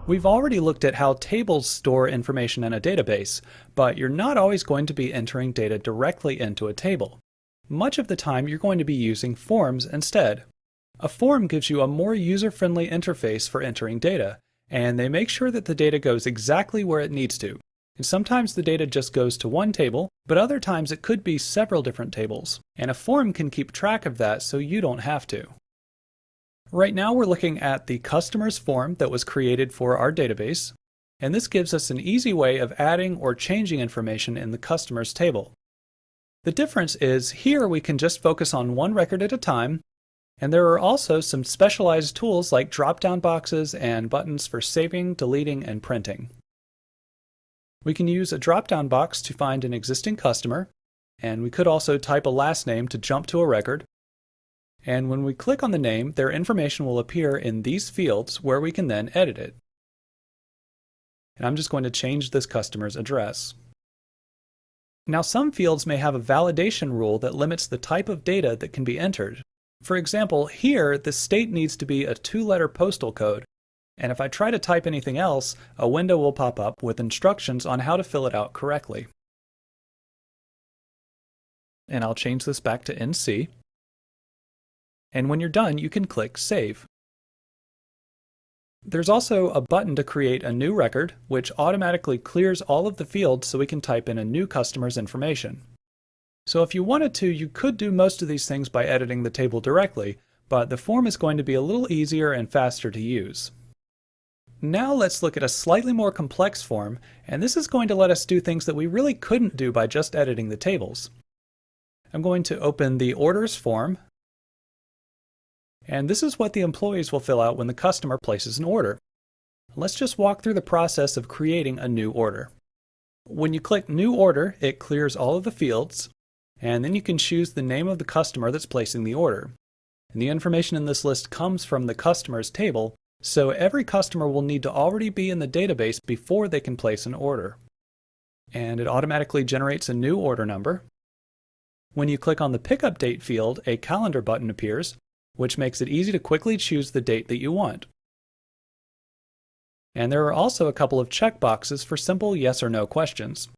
We've already looked at how tables store information in a database, but you're not always going to be entering data directly into a table. Much of the time you're going to be using forms instead. A form gives you a more user-friendly interface for entering data, and they make sure that the data goes exactly where it needs to. And sometimes the data just goes to one table, but other times it could be several different tables. And a form can keep track of that so you don't have to. Right now we're looking at the customers form that was created for our database, and this gives us an easy way of adding or changing information in the customers table. The difference is here we can just focus on one record at a time, and there are also some specialized tools like drop-down boxes and buttons for saving, deleting, and printing. We can use a drop-down box to find an existing customer, and we could also type a last name to jump to a record. And when we click on the name, their information will appear in these fields where we can then edit it. And I'm just going to change this customer's address. Now some fields may have a validation rule that limits the type of data that can be entered. For example, here the state needs to be a 2-letter postal code, and if I try to type anything else, a window will pop up with instructions on how to fill it out correctly. And I'll change this back to NC. And when you're done, you can click Save. There's also a button to create a new record, which automatically clears all of the fields so we can type in a new customer's information. So if you wanted to, you could do most of these things by editing the table directly, but the form is going to be a little easier and faster to use. Now let's look at a slightly more complex form, and this is going to let us do things that we really couldn't do by just editing the tables. I'm going to open the Orders form, and this is what the employees will fill out when the customer places an order. Let's just walk through the process of creating a new order. When you click New Order, it clears all of the fields, and then you can choose the name of the customer that's placing the order. And the information in this list comes from the customers table, so every customer will need to already be in the database before they can place an order. And it automatically generates a new order number. When you click on the Pickup Date field, a calendar button appears, which makes it easy to quickly choose the date that you want. And there are also a couple of checkboxes for simple yes or no questions.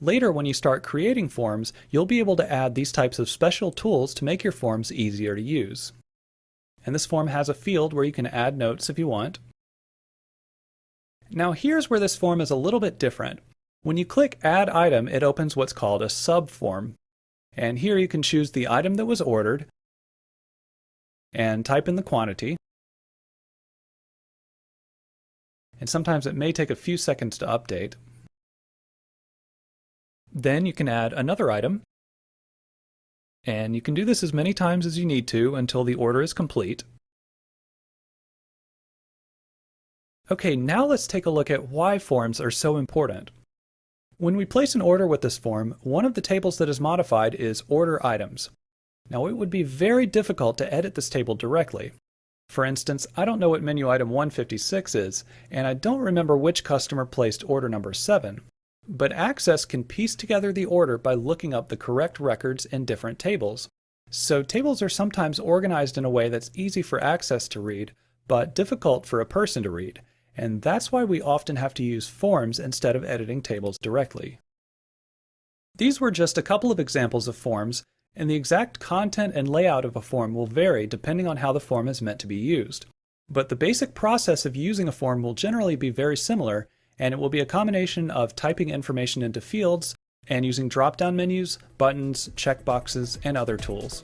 Later, when you start creating forms, you'll be able to add these types of special tools to make your forms easier to use. And this form has a field where you can add notes if you want. Now here's where this form is a little bit different. When you click Add Item, it opens what's called a subform. And here you can choose the item that was ordered, and type in the quantity. And sometimes it may take a few seconds to update. Then you can add another item, and you can do this as many times as you need to until the order is complete. Okay, now let's take a look at why forms are so important. When we place an order with this form, one of the tables that is modified is Order Items. Now it would be very difficult to edit this table directly. For instance, I don't know what menu item 156 is, and I don't remember which customer placed order number 7. But Access can piece together the order by looking up the correct records in different tables. So tables are sometimes organized in a way that's easy for Access to read, but difficult for a person to read, and that's why we often have to use forms instead of editing tables directly. These were just a couple of examples of forms, and the exact content and layout of a form will vary depending on how the form is meant to be used. But the basic process of using a form will generally be very similar, and it will be a combination of typing information into fields and using drop-down menus, buttons, checkboxes, and other tools.